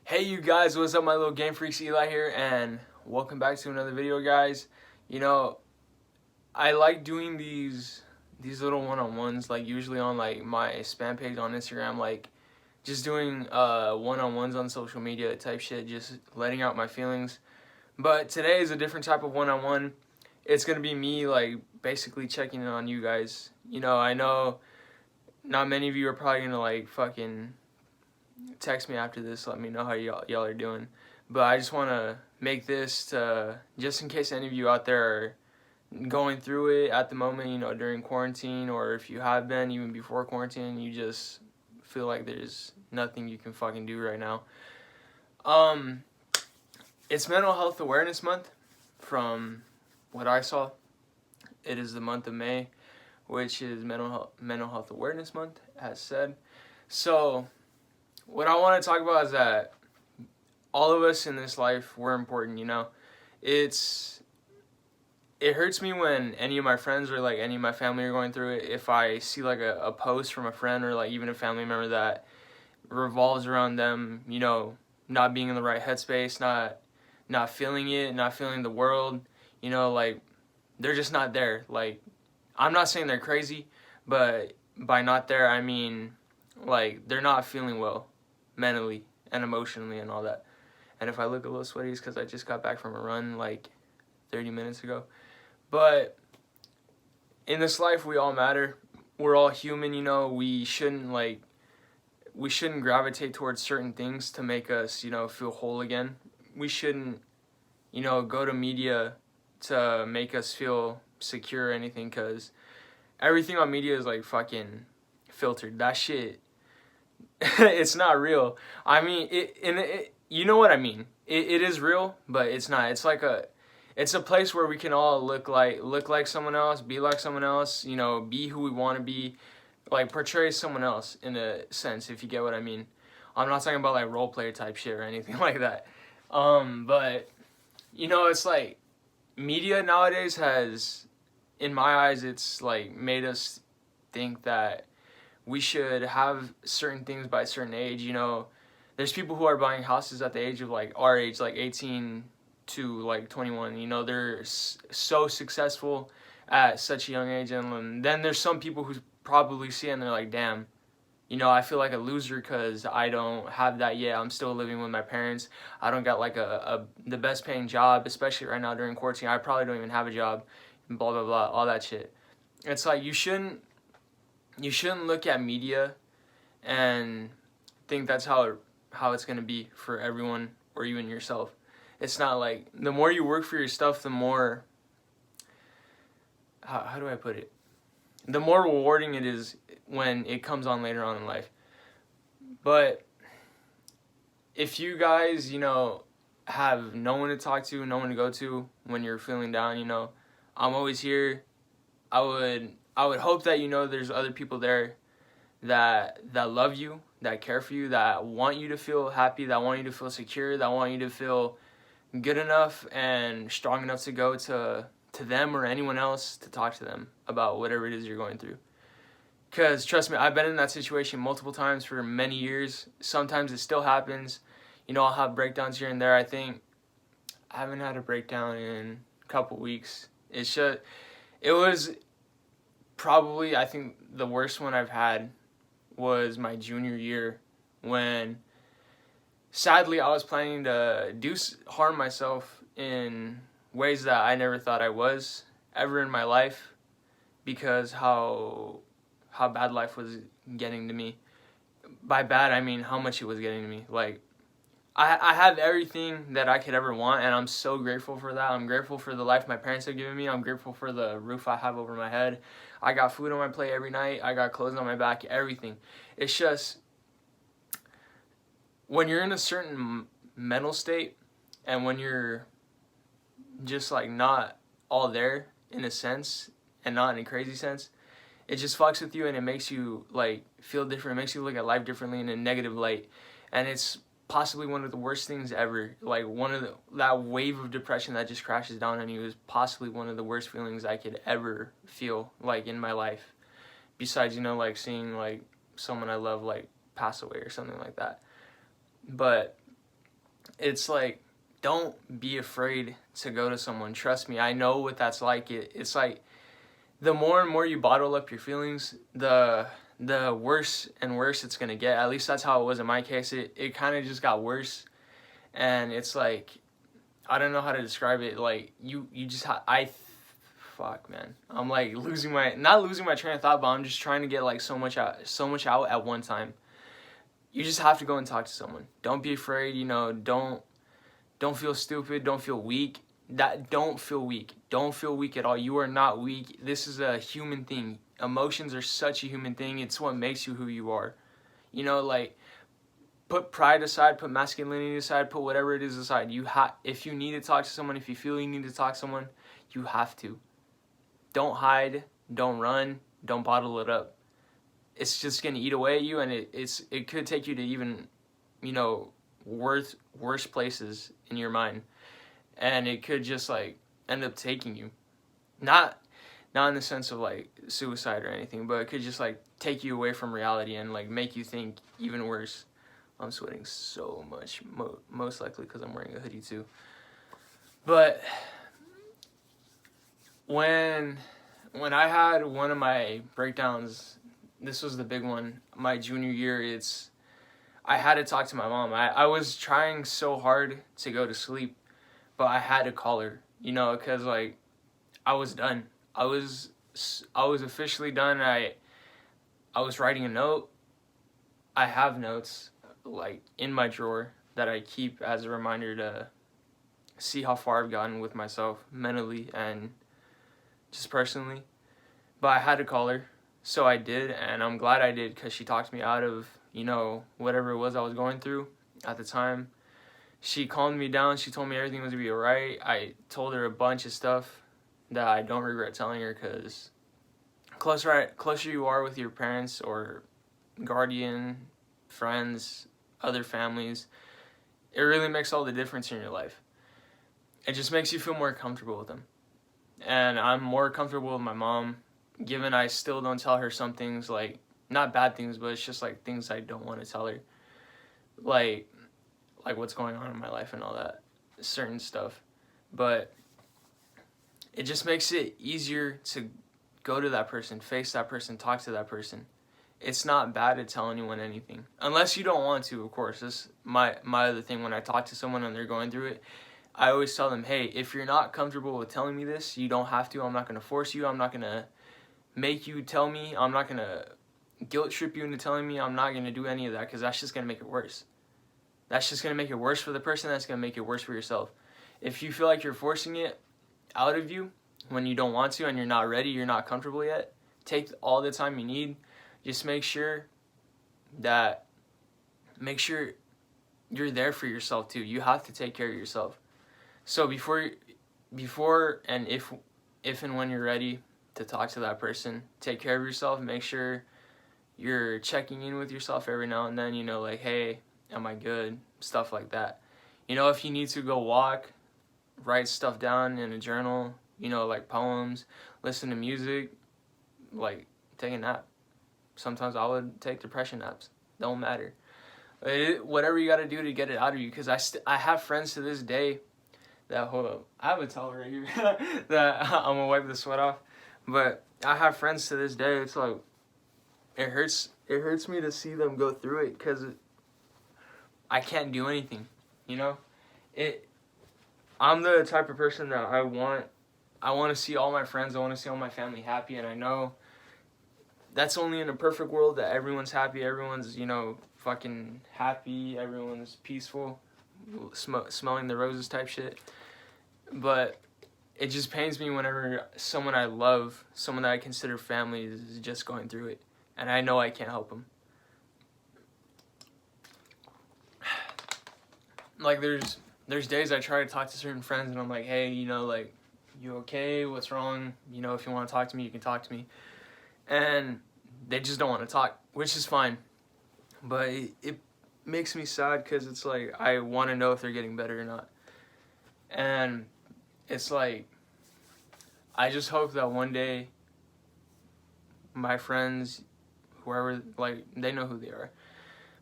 Hey you guys, what's up, my little game freaks? Eli here, and welcome back to another video, guys. You know, I like doing these little one-on-ones, like usually on like my spam page on Instagram, like just doing one-on-ones on social media type shit, just letting out my feelings. But today is a different type of one-on-one. It's gonna be me like basically checking in on you guys. I know not many of you are probably gonna like fucking text me after this, let me know how y'all are doing. But I just want to make this to, just in case any of you out there are going through it at the moment, during quarantine, or if you have been even before quarantine, you just feel like there's nothing you can fucking do right now. It's Mental Health Awareness Month. From what I saw, it is the month of May, which is Mental Health Awareness Month, as said. So what I want to talk about is that all of us in this life, we're important, It hurts me when any of my friends or like any of my family are going through it. If I see like a post from a friend or like even a family member that revolves around them, not being in the right headspace, not feeling it, not feeling the world, like they're just not there. Like, I'm not saying they're crazy, but by not there, I mean like they're not feeling well mentally and emotionally and all that. And if I look a little sweaty, it's because I just got back from a run like 30 minutes ago. But in this life, we all matter. We're all human, We shouldn't gravitate towards certain things to make us, feel whole again. We shouldn't, go to media to make us feel secure or anything, because everything on media is like fucking filtered. That shit, it's not real. I mean, you know what I mean. It is real, but it's not. It's a place where we can all look like someone else, be like someone else, be who we want to be, like portray someone else in a sense, if you get what I mean. I'm not talking about like role player type shit or anything like that. But it's like media nowadays has, in my eyes, it's like made us think that we should have certain things by a certain age. There's people who are buying houses at the age of like our age, like 18 to like 21. They're so successful at such a young age, and then there's some people who probably see it and they're like, damn, I feel like a loser because I don't have that yet. I'm still living with my parents. I don't got like the best paying job, especially right now during quarantine. I probably don't even have a job, blah blah blah, all that shit. It's like you shouldn't look at media and think that's how it's going to be for everyone or even yourself. It's not like, the more you work for your stuff, the more, how do I put it? The more rewarding it is when it comes on later on in life. But if you guys, have no one to talk to, no one to go to when you're feeling down, I'm always here. I would hope that there's other people there that love you, that care for you, that want you to feel happy, that want you to feel secure, that want you to feel good enough and strong enough to go to them or anyone else to talk to them about whatever it is you're going through. Because trust me, I've been in that situation multiple times for many years. Sometimes it still happens. I'll have breakdowns here and there. I think I haven't had a breakdown in a couple weeks. It was probably, I think the worst one I've had was my junior year, when sadly I was planning to harm myself in ways that I never thought I was ever in my life, because how bad life was getting to me. By bad, I mean how much it was getting to me. Like, I have everything that I could ever want, and I'm so grateful for that. I'm grateful for the life my parents have given me. I'm grateful for the roof I have over my head. I got food on my plate every night. I got clothes on my back, everything. It's just, when you're in a certain mental state, and when you're just like not all there in a sense, and not in a crazy sense, it just fucks with you, and it makes you like feel different. It makes you look at life differently in a negative light, and it's possibly one of the worst things ever. Like, that wave of depression that just crashes down on you is possibly one of the worst feelings I could ever feel, like, in my life, besides like seeing like someone I love like pass away or something like that. But it's like, don't be afraid to go to someone. Trust me, I know what that's like. It's like, the more and more you bottle up your feelings, the worse and worse it's gonna get. At least that's how it was in my case. It kind of just got worse, and it's like, I don't know how to describe it. Like, you just fuck, man. I'm like not losing my train of thought, but I'm just trying to get like so much out at one time. You just have to go and talk to someone. Don't be afraid. Don't feel stupid. Don't feel weak. Don't feel weak. Don't feel weak at all. You are not weak. This is a human thing. Emotions are such a human thing. It's what makes you who you are. Like, put pride aside, put masculinity aside, put whatever it is aside. If you need to talk to someone, if you feel you need to talk to someone, you have to. Don't hide. Don't run. Don't bottle it up. It's just gonna eat away at you, and it could take you to even, worse places in your mind, and it could just like end up taking you, not in the sense of like suicide or anything, but it could just like take you away from reality and like make you think even worse. I'm sweating so much, most likely because I'm wearing a hoodie too. But when I had one of my breakdowns, this was the big one, my junior year, I had to talk to my mom. I was trying so hard to go to sleep, but I had to call her, because like I was done. I was officially done. I was writing a note. I have notes like in my drawer that I keep as a reminder to see how far I've gotten with myself mentally and just personally. But I had to call her, so I did, and I'm glad I did, because she talked me out of, whatever it was I was going through at the time. She calmed me down. She told me everything was going to be alright. I told her a bunch of stuff that I don't regret telling her, because closer you are with your parents or guardian, friends, other families, it really makes all the difference in your life. It just makes you feel more comfortable with them. And I'm more comfortable with my mom, given I still don't tell her some things, like, not bad things, but it's just like things I don't want to tell her. Like what's going on in my life and all that, certain stuff. But it just makes it easier to go to that person, face that person, talk to that person. It's not bad to tell anyone anything. Unless you don't want to, of course. That's my other thing. When I talk to someone and they're going through it, I always tell them, hey, if you're not comfortable with telling me this, you don't have to. I'm not going to force you. I'm not going to make you tell me. I'm not going to guilt trip you into telling me. I'm not going to do any of that, because that's just going to make it worse. That's just going to make it worse for the person. That's going to make it worse for yourself. If you feel like you're forcing it out of you when you don't want to and you're not ready, you're not comfortable yet, take all the time you need. Just make sure you're there for yourself too. You have to take care of yourself. So before and if and when you're ready to talk to that person, take care of yourself. Make sure you're checking in with yourself every now and then, like, hey, am I good? Stuff like that. If you need to go walk, write stuff down in a journal, like poems, listen to music, like take a nap. Sometimes I would take depression naps. Don't matter. Whatever you got to do to get it out of you. Because I have friends to this day that, hold up, I have a towel right here that I'm going to wipe the sweat off. But I have friends to this day. It's like, it hurts me to see them go through it, because I can't do anything, I'm the type of person that I want to see all my friends, I want to see all my family happy, and I know that's only in a perfect world that everyone's happy, everyone's, fucking happy, everyone's peaceful, smelling the roses type shit. But it just pains me whenever someone I love, someone that I consider family, is just going through it, and I know I can't help them. Like, there's days I try to talk to certain friends, and I'm like, hey, like, you okay? What's wrong? If you want to talk to me, you can talk to me. And they just don't want to talk, which is fine. But it makes me sad, because it's like, I want to know if they're getting better or not. And it's like, I just hope that one day my friends, whoever, like, they know who they are.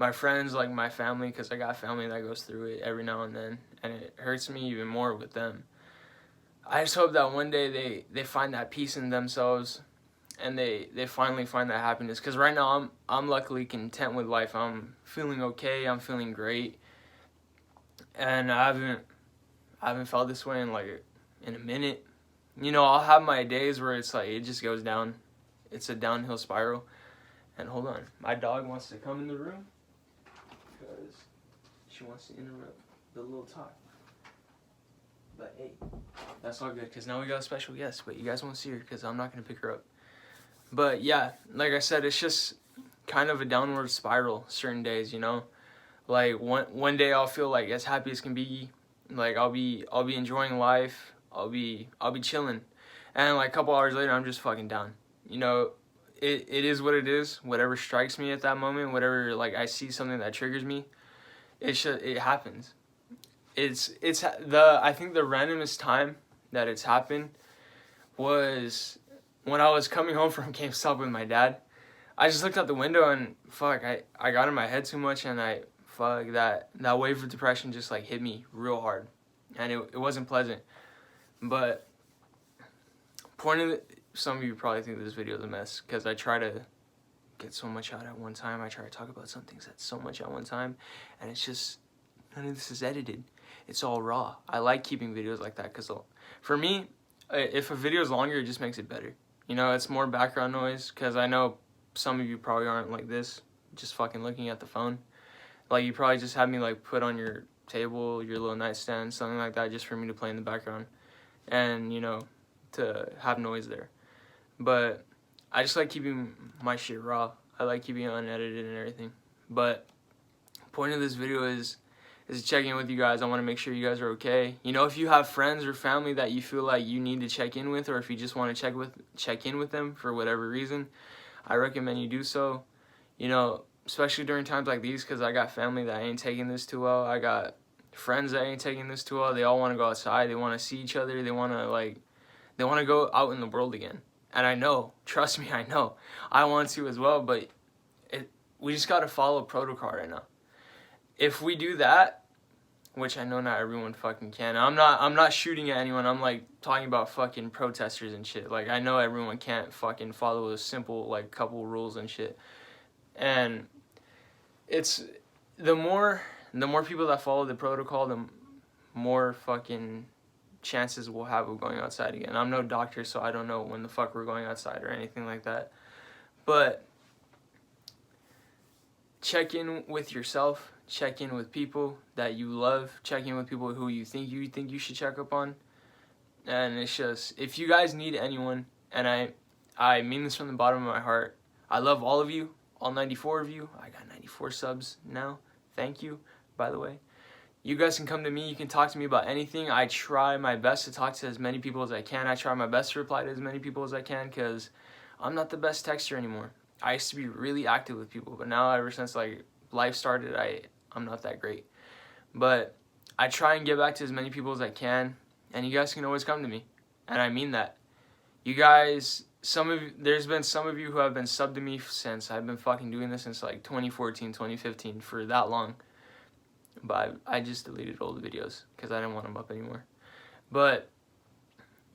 my friends, like my family, because I got family that goes through it every now and then, and it hurts me even more with them. I just hope that one day they find that peace in themselves, and they finally find that happiness. Because right now I'm luckily content with life. I'm feeling okay. I'm feeling great, and I haven't felt this way in like in a minute. You know, I'll have my days where it's like it just goes down. It's a downhill spiral. And hold on, my dog wants to come in the room because she wants to interrupt the little talk. But hey, that's all good because now we got a special guest, but you guys won't see her because I'm not going to pick her up. But yeah, like I said, it's just kind of a downward spiral certain days, you know? Like one day I'll feel like as happy as can be, like I'll be enjoying life, I'll be chilling. And like a couple hours later I'm just fucking down. You know, it is what it is. Whatever strikes me at that moment, whatever like I see something that triggers me, it happens. I think the randomest time that it's happened was when I was coming home from GameStop with my dad. I just looked out the window and fuck, I got in my head too much, and that wave of depression just like hit me real hard, and it wasn't pleasant. But some of you probably think this video is a mess because I try to get so much out at one time. I try to talk about some things that's so much at one time, and it's just none of this is edited. It's all raw. I like keeping videos like that because for me, if a video is longer, it just makes it better. You know, it's more background noise because I know some of you probably aren't like this, just fucking looking at the phone. Like you probably just have me like put on your table, your little nightstand, something like that, just for me to play in the background, and you know, to have noise there. But I just like keeping my shit raw. I like keeping it unedited and everything. But point of this video is checking in with you guys. I want to make sure you guys are okay. You know, if you have friends or family that you feel like you need to check in with, or if you just want to check in with them for whatever reason, I recommend you do so. You know, especially during times like these, because I got family that ain't taking this too well. I got friends that ain't taking this too well. They all want to go outside. They want to see each other. They want to go out in the world again. And I know, trust me, I know. I want to as well, but we just got to follow protocol right now. If we do that, which I know not everyone fucking can. I'm not shooting at anyone. I'm like talking about fucking protesters and shit. Like I know everyone can't fucking follow a simple like couple rules and shit. And it's the more people that follow the protocol, the more fucking chances we'll have of going outside again. I'm no doctor, so I don't know when the fuck we're going outside or anything like that. But check in with yourself. Check in with people that you love. Check in with people who you think you should check up on. And it's just, if you guys need anyone, and I mean this from the bottom of my heart, I love all of you, all 94 of you. I got 94 subs now. Thank you, by the way. You guys can come to me. You can talk to me about anything. I try my best to talk to as many people as I can. I try my best to reply to as many people as I can because I'm not the best texter anymore. I used to be really active with people, but now ever since like life started, I'm not that great. But I try and get back to as many people as I can, and you guys can always come to me. And I mean that. You guys, there's been some of you who have been subbed to me since I've been fucking doing this since like 2014, 2015, for that long. But I just deleted all the videos because I didn't want them up anymore. But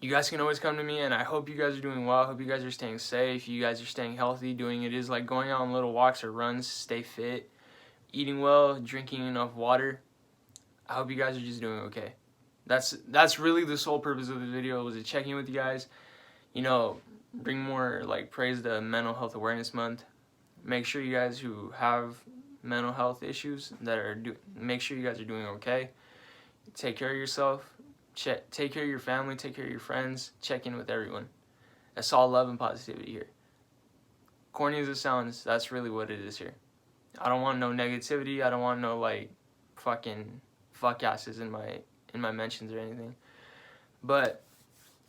you guys can always come to me, and I hope you guys are doing well. I hope you guys are staying safe. You guys are staying healthy, doing it is like going out on little walks or runs, stay fit, eating well, drinking enough water. I hope you guys are just doing okay. That's really the sole purpose of the video, was to check in with you guys. You know, bring more like praise to Mental Health Awareness Month. Make sure you guys who have mental health issues make sure you guys are doing okay. Take care of yourself. Take care of your family. Take care of your friends. Check in with everyone. That's all love and positivity here. Corny as it sounds, that's really what it is here. I don't want no negativity. I don't want no like fucking fuck asses in my mentions or anything. But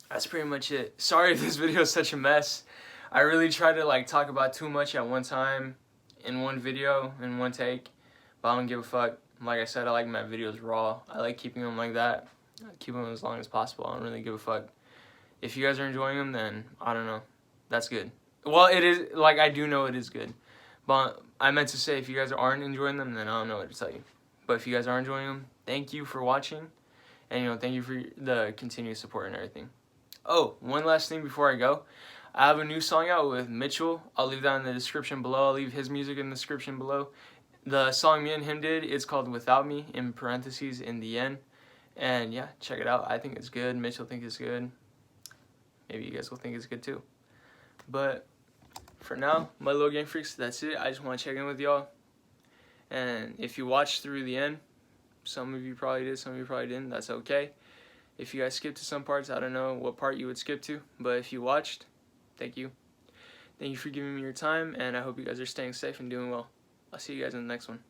that's pretty much it. Sorry if this video is such a mess. I really try to like talk about too much at one time in one video, in one take, but I don't give a fuck. Like I said, I like my videos raw. I like keeping them like that. I keep them as long as possible. I don't really give a fuck. If you guys are enjoying them, then I don't know. That's good. Well, it is, like I do know it is good. But I meant to say, if you guys aren't enjoying them, then I don't know what to tell you. But if you guys are enjoying them, thank you for watching. And, you know, thank you for the continued support and everything. Oh, one last thing before I go. I have a new song out with Mitchell. I'll leave that in the description below. I'll leave his music in the description below. The song me and him did, it's called Without Me, in parentheses, in the end. And yeah, check it out. I think it's good. Mitchell thinks it's good. Maybe you guys will think it's good too. But for now, my little game freaks, that's it. I just want to check in with y'all. And if you watched through the end, some of you probably did, some of you probably didn't. That's okay. If you guys skipped to some parts, I don't know what part you would skip to. But if you watched, thank you. Thank you for giving me your time. And I hope you guys are staying safe and doing well. I'll see you guys in the next one.